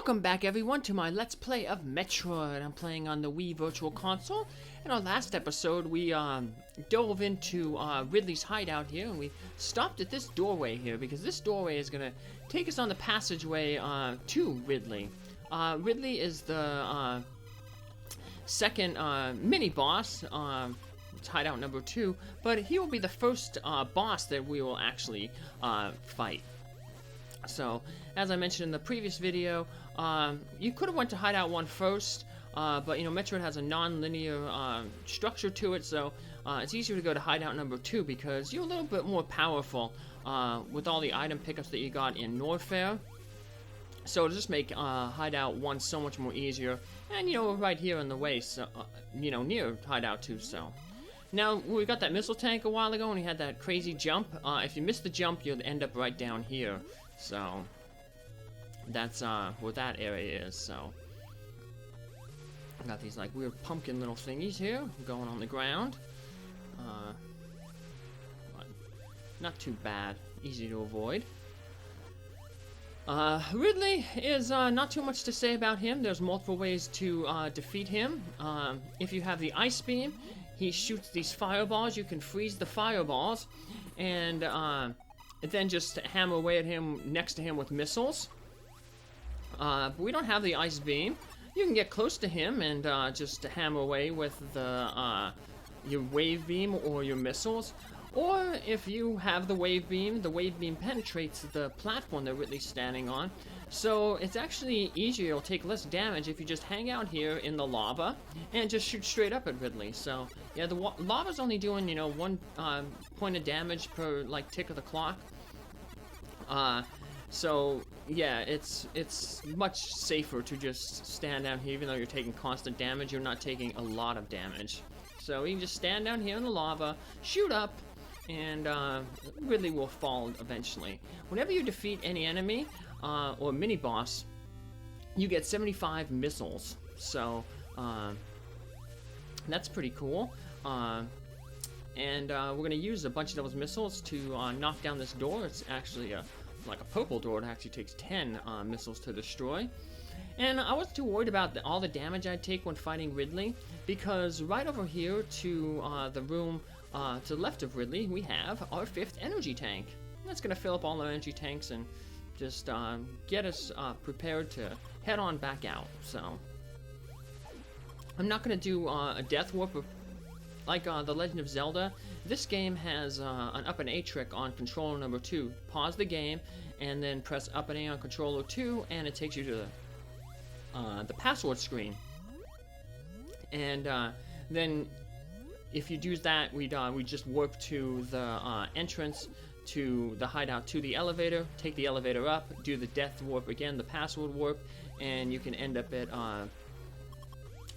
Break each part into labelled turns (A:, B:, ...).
A: Welcome back everyone to my Let's Play of Metroid. I'm playing on the Wii Virtual Console. In our last episode we dove into Ridley's hideout here, and we stopped at this doorway here because this doorway is going to take us on the passageway to Ridley. Ridley is the second mini-boss. It's hideout number 2, but he will be the first boss that we will actually fight. So, as I mentioned in the previous video, you could have went to Hideout 1 first, but, you know, Metroid has a non-linear structure to it, so it's easier to go to Hideout number 2 because you're a little bit more powerful with all the item pickups that you got in Norfair. So it'll just make Hideout 1 so much more easier, and, you know, we're right here in the way, so, you know, near Hideout 2, so. Now, we got that missile tank a while ago, and he had that crazy jump. If you miss the jump, you'll end up right down here. So, that's where that area is, so. Got these, like, weird pumpkin little thingies here going on the ground. But not too bad. Easy to avoid. Ridley is not too much to say about him. There's multiple ways to defeat him. If you have the ice beam, he shoots these fireballs. You can freeze the fireballs, and then just hammer away at him next to him with missiles. But we don't have the ice beam. You can get close to him and just hammer away with the your wave beam or your missiles. Or if you have the wave beam penetrates the platform that Ridley's standing on. So it's actually easier, it'll take less damage if you just hang out here in the lava and just shoot straight up at Ridley. So yeah, the lava's only doing, you know, 1 point of damage per, like, tick of the clock. So yeah, it's much safer to just stand down here. Even though you're taking constant damage, you're not taking a lot of damage. So you can just stand down here in the lava, shoot up, and Ridley will fall eventually. Whenever you defeat any enemy or mini-boss, you get 75 missiles. So that's pretty cool. And we're going to use a bunch of those missiles to knock down this door. It's actually like a purple door. It actually takes 10 missiles to destroy. And I wasn't too worried about all the damage I'd take when fighting Ridley, because right over here to the room to the left of Ridley, we have our 5th energy tank. That's going to fill up all our energy tanks and just get us prepared to head on back out. So, I'm not going to do a death warp like The Legend of Zelda. This game has an up and A trick on controller number 2. Pause the game and then press up and A on controller 2, and it takes you to the password screen. And then if you do that, we just warp to the entrance to the hideout, to the elevator, take the elevator up, do the death warp again, the password warp, and you can end up at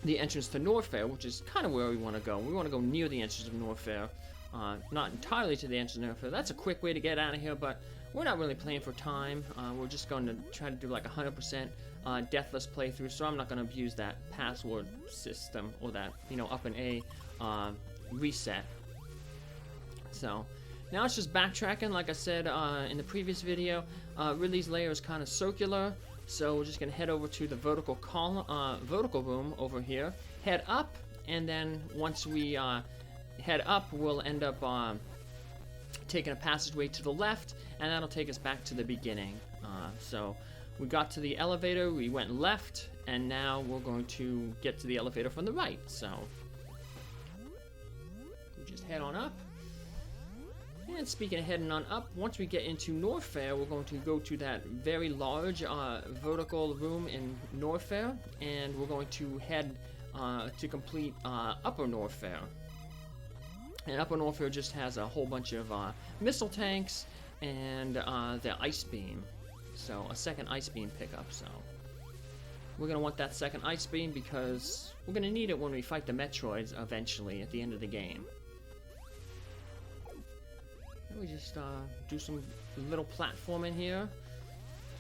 A: the entrance to Norfair, which is kind of where we want to go. We want to go near the entrance of Norfair, not entirely to the entrance of Norfair. That's a quick way to get out of here, but we're not really playing for time. We're just going to try to do like 100% deathless playthrough, so I'm not going to abuse that password system or that, you know, up and A reset. So now it's just backtracking. Like I said in the previous video, Ridley's lair is kind of circular, so we're just gonna head over to the vertical room over here, head up, and then once we head up, we'll end up taking a passageway to the left, and that'll take us back to the beginning. So we got to the elevator, we went left, and now we're going to get to the elevator from the right. So we just head on up. And speaking of heading on up, once we get into Norfair, we're going to go to that very large vertical room in Norfair, and we're going to head to complete Upper Norfair. And Upper Norfair just has a whole bunch of missile tanks and the ice beam. So a second ice beam pickup. So we're going to want that second ice beam because we're going to need it when we fight the Metroids eventually at the end of the game. We just do some little platforming here,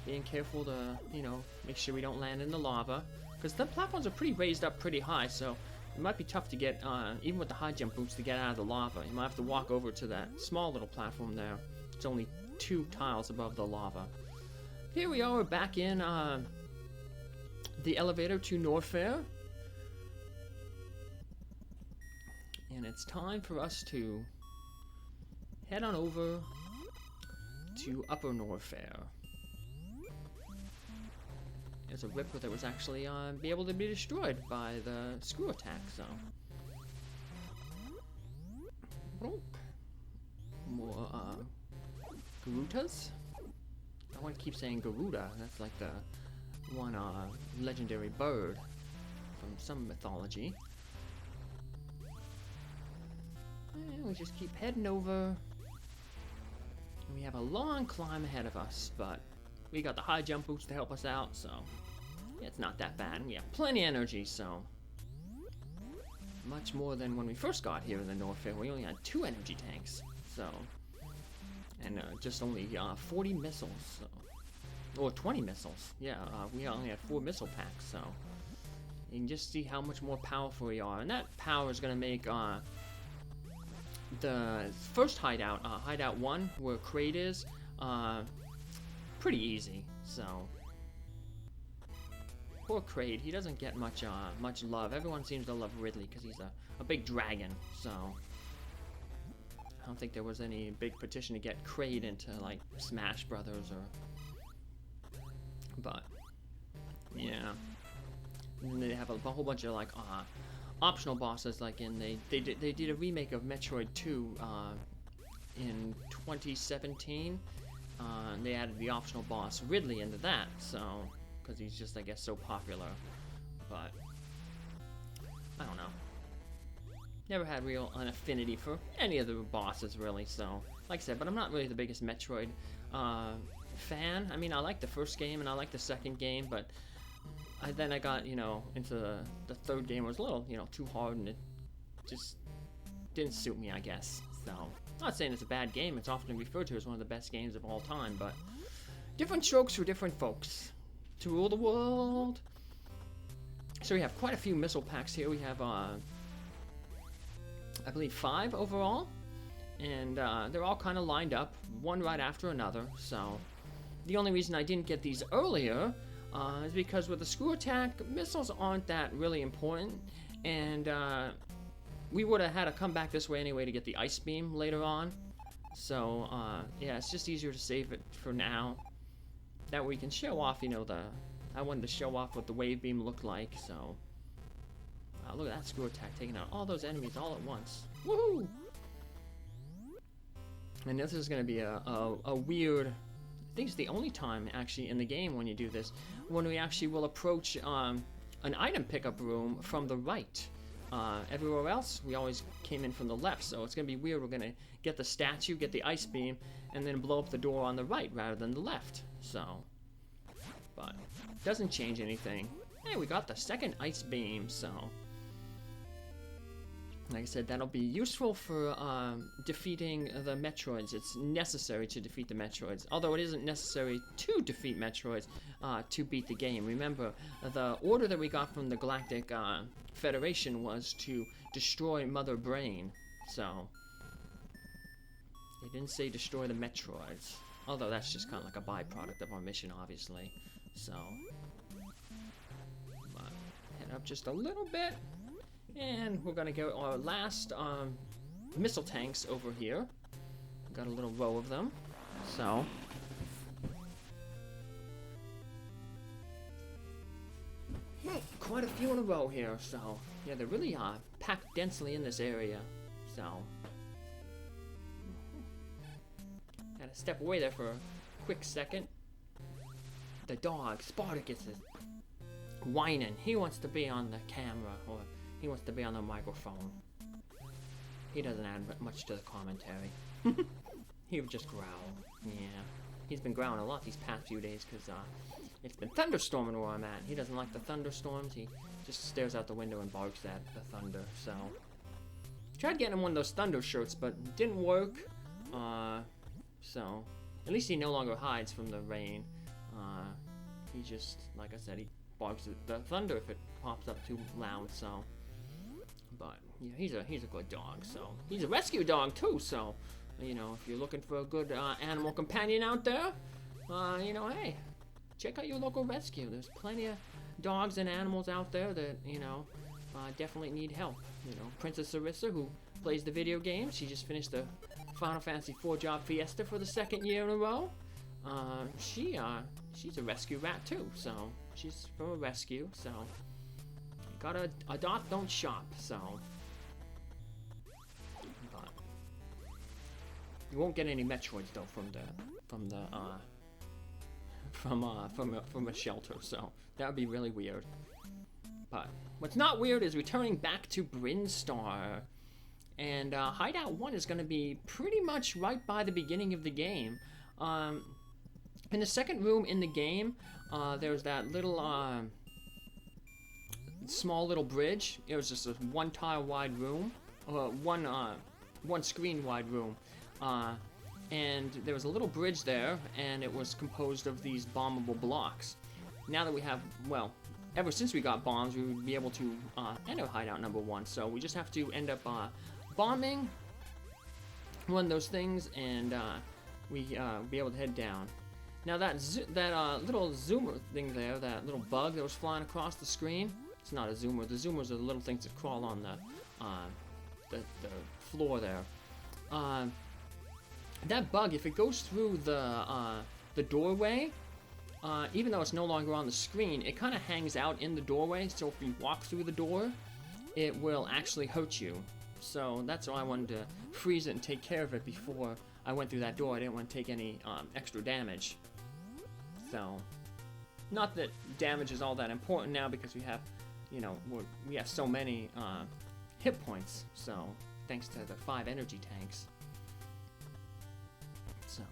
A: being careful to, you know, make sure we don't land in the lava, because the platforms are pretty raised up pretty high, so it might be tough to get, even with the high jump boots, to get out of the lava. You might have to walk over to that small little platform there. It's only 2 tiles above the lava. Here we are, back in the elevator to Norfair. And it's time for us to head on over to Upper Norfair. There's a ripper that was actually be able to be destroyed by the screw attack, so. More Garudas? I want to keep saying Garuda. That's like the one legendary bird from some mythology. And we just keep heading over. We have a long climb ahead of us, but we got the high jump boots to help us out, so it's not that bad. We have plenty of energy, so much more than when we first got here in the Norfair. We only had 2 energy tanks, so, and just only 40 missiles, so, or 20 missiles. Yeah, we only had 4 missile packs, so you can just see how much more powerful we are, and that power is going to make the first hideout, Hideout 1, where Kraid is, pretty easy, so. Poor Kraid, he doesn't get much love. Everyone seems to love Ridley because he's a big dragon, so. I don't think there was any big petition to get Kraid into, like, Smash Brothers or. But, yeah. And they have a whole bunch of, like, optional bosses, like they did a remake of Metroid 2 in 2017. And they added the optional boss Ridley into that, so because he's just, I guess, so popular. But I don't know. Never had an affinity for any of the bosses really. So, like I said, but I'm not really the biggest Metroid fan. I mean, I like the first game and I like the second game, but then I got, into the third game. It was a little, too hard, and it just didn't suit me, I guess. So, not saying it's a bad game. It's often referred to as one of the best games of all time, but different strokes for different folks. To rule the world. So we have quite a few missile packs here. We have, I believe, 5 overall, and they're all kind of lined up, one right after another. So, the only reason I didn't get these earlier is because with the screw attack, missiles aren't that really important, and we would have had to come back this way anyway to get the ice beam later on. So yeah, it's just easier to save it for now. That way we can show off, I wanted to show off what the wave beam looked like. So look at that screw attack taking out all those enemies all at once. Woohoo! And this is going to be a weird. I think it's the only time actually in the game when you do this, when we actually will approach an item pickup room from the right. Everywhere else, we always came in from the left, so it's going to be weird. We're going to get the statue, get the ice beam, and then blow up the door on the right rather than the left. So, but doesn't change anything. Hey, we got the second ice beam, so. Like I said, that'll be useful for defeating the Metroids. It's necessary to defeat the Metroids, although it isn't necessary to defeat Metroids to beat the game. Remember, the order that we got from the Galactic Federation was to destroy Mother Brain, so they didn't say destroy the Metroids, although that's just kind of like a byproduct of our mission, obviously. So, head up just a little bit. And we're gonna go our last missile tanks over here. Got a little row of them. So quite a few in a row here. So yeah, they're really packed densely in this area. So gotta step away there for a quick second. The dog, Spartacus, is whining. He wants to be on the camera, or he wants to be on the microphone. He doesn't add much to the commentary. He would just growl. Yeah. He's been growling a lot these past few days because it's been thunderstorming where I'm at. He doesn't like the thunderstorms. He just stares out the window and barks at the thunder. So, tried getting him one of those thunder shirts, but it didn't work. So, at least he no longer hides from the rain. He just, like I said, he barks at the thunder if it pops up too loud. So. But yeah, he's a good dog. So he's a rescue dog too. So if you're looking for a good animal companion out there, hey, check out your local rescue. There's plenty of dogs and animals out there that, you know, definitely need help. You know, Princess Sarissa, who plays the video games, she just finished the Final Fantasy IV Job Fiesta for the 2nd year in a row. She's a rescue rat too, so she's from a rescue, so gotta adopt, don't shop, so. But you won't get any Metroids though from a shelter, so that would be really weird. But what's not weird is returning back to Brinstar. And Hideout 1 is going to be pretty much right by the beginning of the game. In the second room in the game, there's that little, small little bridge. It was just a 1 tile wide room, one screen wide room. And there was a little bridge there, and it was composed of these bombable blocks. Now that we have, well, ever since we got bombs, we would be able to enter Hideout number 1. So we just have to end up bombing one of those things, and we be able to head down. Now that little zoomer thing there, that little bug that was flying across the screen, it's not a zoomer. The zoomers are the little things that crawl on the floor there. That bug, if it goes through the doorway, even though it's no longer on the screen, it kind of hangs out in the doorway, so if you walk through the door, it will actually hurt you. So that's why I wanted to freeze it and take care of it before I went through that door. I didn't want to take any extra damage. So, not that damage is all that important now because we have, you know, we have so many hit points. So, thanks to the 5 energy tanks. So,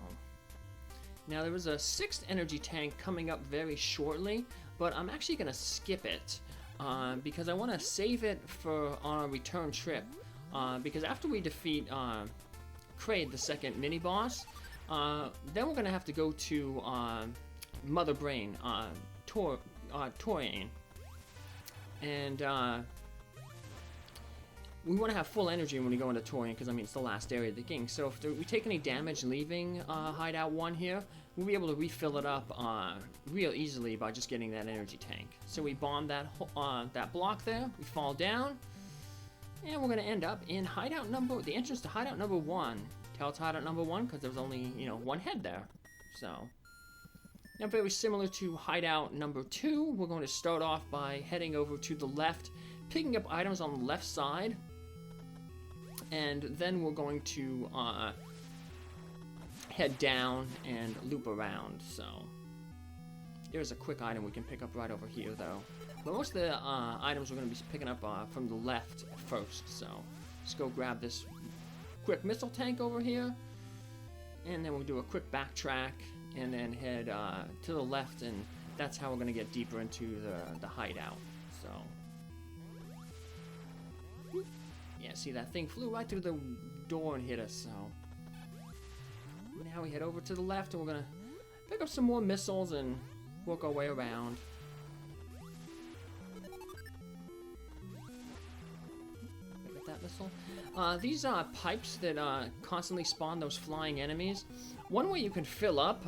A: now there was a 6th energy tank coming up very shortly, but I'm actually going to skip it because I want to save it for our return trip. Because after we defeat Kraid, the 2nd mini-boss, then we're going to have to go to Mother Brain, Tourian. And we want to have full energy when we go into Tourian, because I mean it's the last area of the game. So if we take any damage leaving Hideout 1 here, we'll be able to refill it up real easily by just getting that energy tank. So we bomb that block there, we fall down, and we're going to end up in the entrance to Hideout number 1. Tell it's Hideout number 1 because there's only, you know, 1 head there. So, now very similar to Hideout number 2, we're going to start off by heading over to the left, picking up items on the left side, and then we're going to head down and loop around. So, there's a quick item we can pick up right over here, though. But most of the items we're going to be picking up from the left first, so let's go grab this quick missile tank over here, and then we'll do a quick backtrack, and then head to the left, and that's how we're going to get deeper into the hideout. So, yeah, see that thing flew right through the door and hit us, so now we head over to the left, and we're going to pick up some more missiles and work our way around. That missile. These pipes that constantly spawn those flying enemies. One way you can fill up,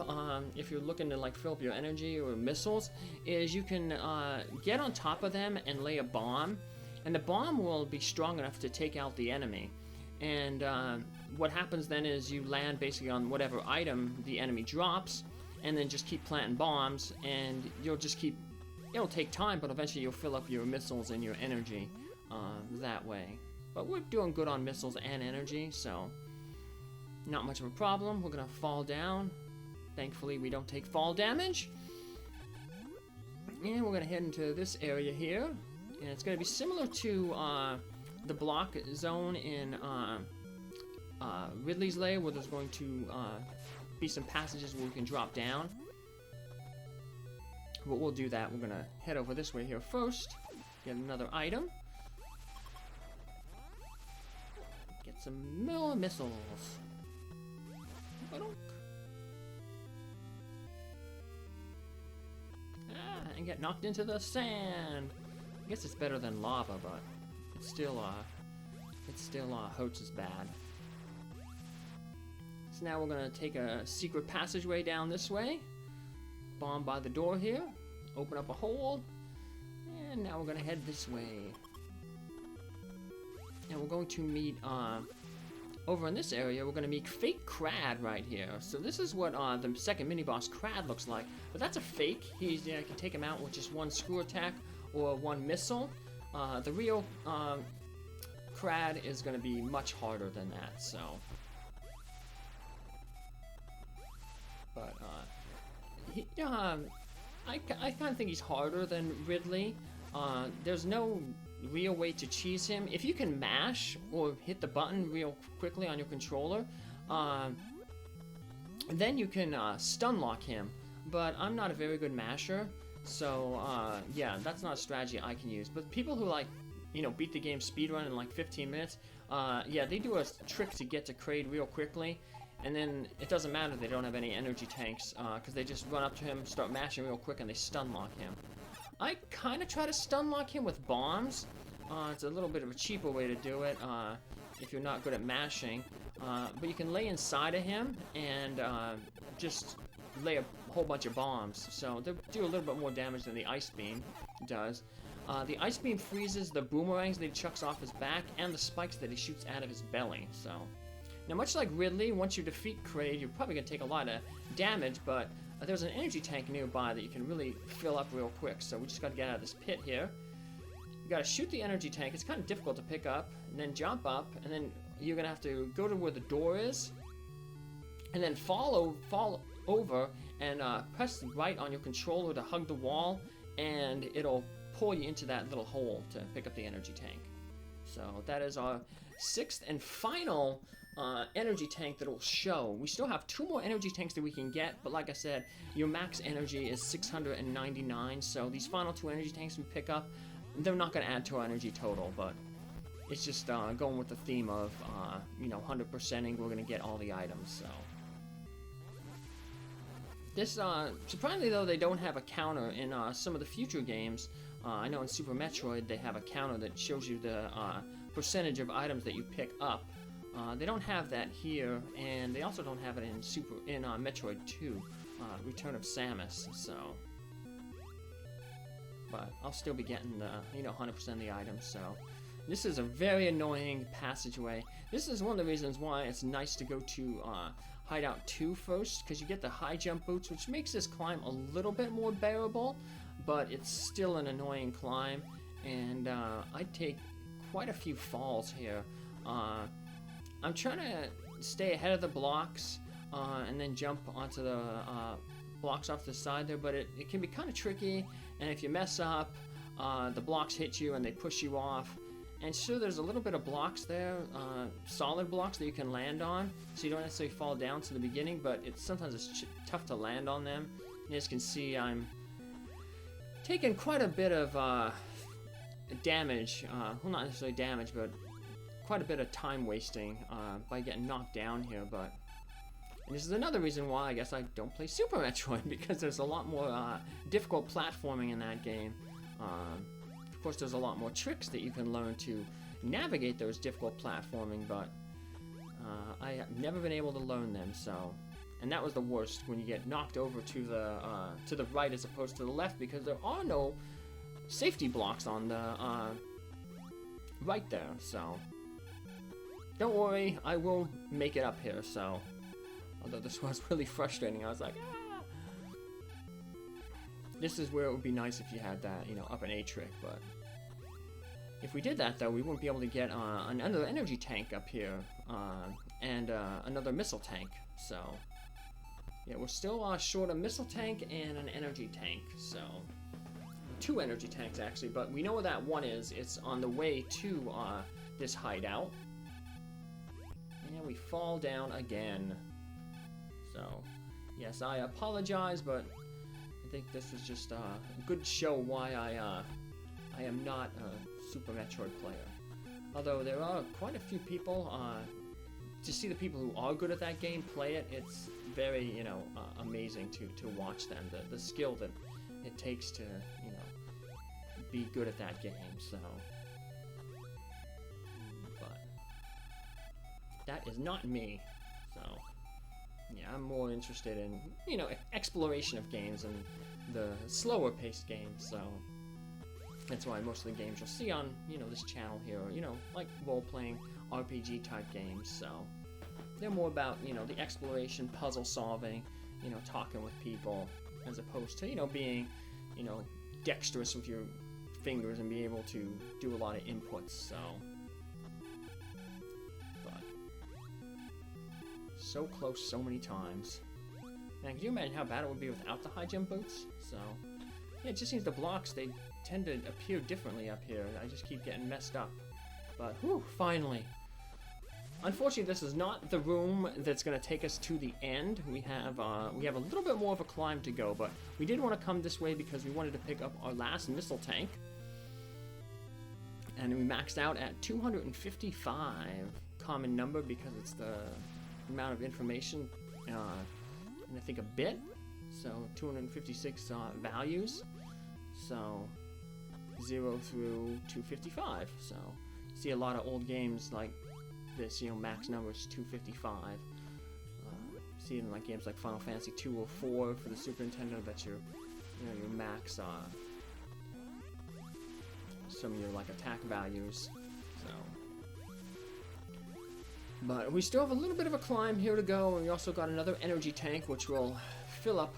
A: if you're looking to like fill up your energy or missiles, is you can get on top of them and lay a bomb, and the bomb will be strong enough to take out the enemy. And what happens then is you land basically on whatever item the enemy drops, and then just keep planting bombs, and you'll just keep. It'll take time, but eventually you'll fill up your missiles and your energy that way. But we're doing good on missiles and energy, so not much of a problem. We're gonna fall down. Thankfully, we don't take fall damage. And we're gonna head into this area here, and it's gonna be similar to the block zone in Ridley's lair, where there's going to be some passages where we can drop down. But we'll do that. We're gonna head over this way here first. Get another item. Get some more missiles. And get knocked into the sand. I guess it's better than lava, but it still hurts as bad. So now we're gonna take a secret passageway down this way. Bomb by the door here. Open up a hole. And now we're gonna head this way. And we're going to meet, over in this area, we're gonna meet fake Kraid right here. So this is what, the second mini-boss Kraid looks like. But that's a fake. He's, you can take him out with just one screw attack or one missile. The real, Kraid is gonna be much harder than that, so. But, I kind of think he's harder than Ridley. There's no real way to cheese him. If you can mash or hit the button real quickly on your controller, then you can stun lock him. But I'm not a very good masher, so yeah, that's not a strategy I can use. But people who like, you know, beat the game speedrun in like 15 minutes, yeah, they do a trick to get to Kraid real quickly. And then it doesn't matter if they don't have any energy tanks, because they just run up to him, start mashing real quick, and they stun lock him. I kind of try to stun lock him with bombs. It's a little bit of a cheaper way to do it, if you're not good at mashing. But you can lay inside of him and just lay a whole bunch of bombs. So they do a little bit more damage than the Ice Beam does. The Ice Beam freezes the boomerangs that he chucks off his back and the spikes that he shoots out of his belly, so. Now, much like Ridley, once you defeat Kraid, you're probably going to take a lot of damage, but there's an energy tank nearby that you can really fill up real quick, so we just got to get out of this pit here. You got to shoot the energy tank. It's kind of difficult to pick up, and then jump up, and then you're going to have to go to where the door is, and then fall over and press right on your controller to hug the wall, and it'll pull you into that little hole to pick up the energy tank. So that is our 6th and final energy tank that will show. We still have 2 more energy tanks that we can get, but like I said, your max energy is 699, so these final 2 energy tanks we pick up, they're not going to add to our energy total, but it's just going with the theme of, you know, 100%ing, we're going to get all the items, so. This, surprisingly though, they don't have a counter in some of the future games. I know in Super Metroid they have a counter that shows you the percentage of items that you pick up. They don't have that here, and they also don't have it in Metroid 2, Return of Samus. So, but I'll still be getting the 100% of the items. So, this is a very annoying passageway. This is one of the reasons why it's nice to go to Hideout 2 first, because you get the high jump boots, which makes this climb a little bit more bearable, but it's still an annoying climb, and I take quite a few falls here. I'm trying to stay ahead of the blocks and then jump onto the blocks off the side there, but it can be kind of tricky, and if you mess up, the blocks hit you and they push you off. And sure, there's a little bit of blocks there, solid blocks that you can land on, so you don't necessarily fall down to the beginning, but sometimes it's tough to land on them. And as you can see, I'm taking quite a bit of damage, well, not necessarily damage, but quite a bit of time wasting by getting knocked down here. But and this is another reason why I guess I don't play Super Metroid, because there's a lot more difficult platforming in that game. Of course, there's a lot more tricks that you can learn to navigate those difficult platforming, but I have never been able to learn them. So, and that was the worst, when you get knocked over to the right as opposed to the left, because there are no safety blocks on the right there. So, don't worry, I will make it up here. So, although this was really frustrating, I was like, ah. This is where it would be nice if you had that, up an A trick, but if we did that, though, we wouldn't be able to get another energy tank up here, and another missile tank, so yeah, we're still short a missile tank and an energy tank, so 2 energy tanks, actually, but we know where that one is. It's on the way to this hideout, and we fall down again, so yes, I apologize, but I think this is just a good show why I am not a Super Metroid player. Although there are quite a few people, to see the people who are good at that game play it, it's very, amazing to watch them. The skill that it takes to, be good at that game, so. But that is not me, so. Yeah, I'm more interested in, exploration of games and the slower paced games, so. That's why most of the games you'll see on, this channel here are, like role-playing RPG type games. So they're more about, the exploration, puzzle solving, talking with people, as opposed to, being, dexterous with your fingers and be able to do a lot of inputs. So, but so close so many times. Now, can you imagine how bad it would be without the high jump boots? So, yeah, it just seems the blocks, they tend to appear differently up here. I just keep getting messed up. But, whew, finally. Unfortunately, this is not the room that's going to take us to the end. We have a little bit more of a climb to go, but we did want to come this way because we wanted to pick up our last missile tank. And we maxed out at 255 common number because it's the amount of information in, I think, a bit. So 256 values. So 0 through 255. So see a lot of old games like this, max number is 255. See in like games like Final Fantasy 2 or 4 for the Super Nintendo that your max some of your like attack values. So, but we still have a little bit of a climb here to go, and we also got another energy tank which will fill up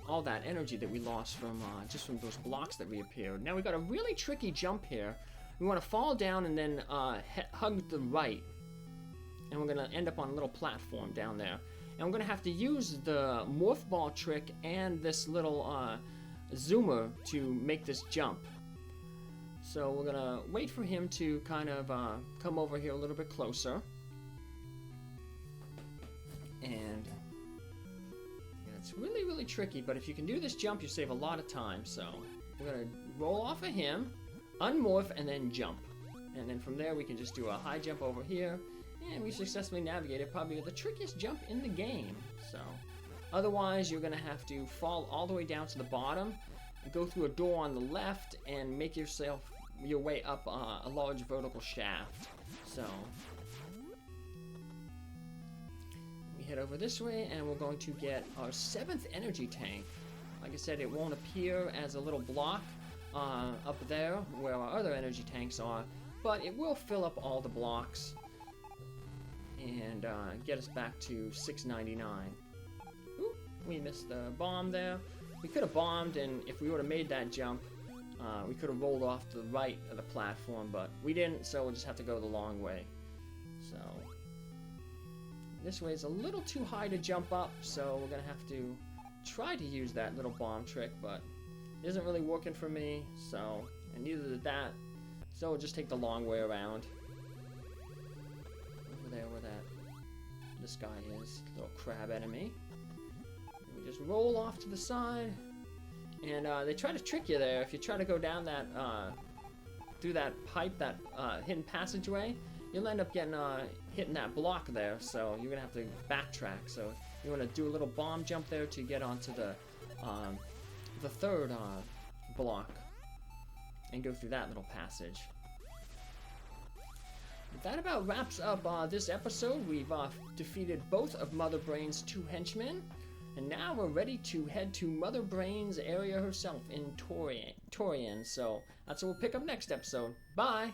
A: all that energy that we lost from just from those blocks that reappeared. Now we got a really tricky jump here. We want to fall down and then hug the right. And we're going to end up on a little platform down there. And we're going to have to use the morph ball trick and this little zoomer to make this jump. So we're going to wait for him to kind of come over here a little bit closer. And it's really, really tricky. But if you can do this jump, you save a lot of time. So we're going to roll off of him, unmorph, and then jump. And then from there we can just do a high jump over here. And we successfully navigated probably the trickiest jump in the game. So, otherwise you're going to have to fall all the way down to the bottom, go through a door on the left, and make your way up a large vertical shaft. So, we head over this way, and we're going to get our 7th energy tank. Like I said, it won't appear as a little block up there where our other energy tanks are, but it will fill up all the blocks and get us back to 699. Ooh, we missed the bomb there. We could have bombed, and if we would have made that jump, we could have rolled off to the right of the platform, but we didn't, so we'll just have to go the long way. So, this way is a little too high to jump up, so we're going to have to try to use that little bomb trick, but it isn't really working for me, so, and neither did that, so we'll just take the long way around. Over there where this guy is, little crab enemy. And we just roll off to the side, and they try to trick you there. If you try to go down that, through that pipe, that hidden passageway, you'll end up getting hitting that block there. So you're gonna have to backtrack. So you want to do a little bomb jump there to get onto the third block and go through that little passage. That about wraps up this episode. We've defeated both of Mother Brain's 2 henchmen, and now we're ready to head to Mother Brain's area herself in Tourian. So that's what we'll pick up next episode. Bye!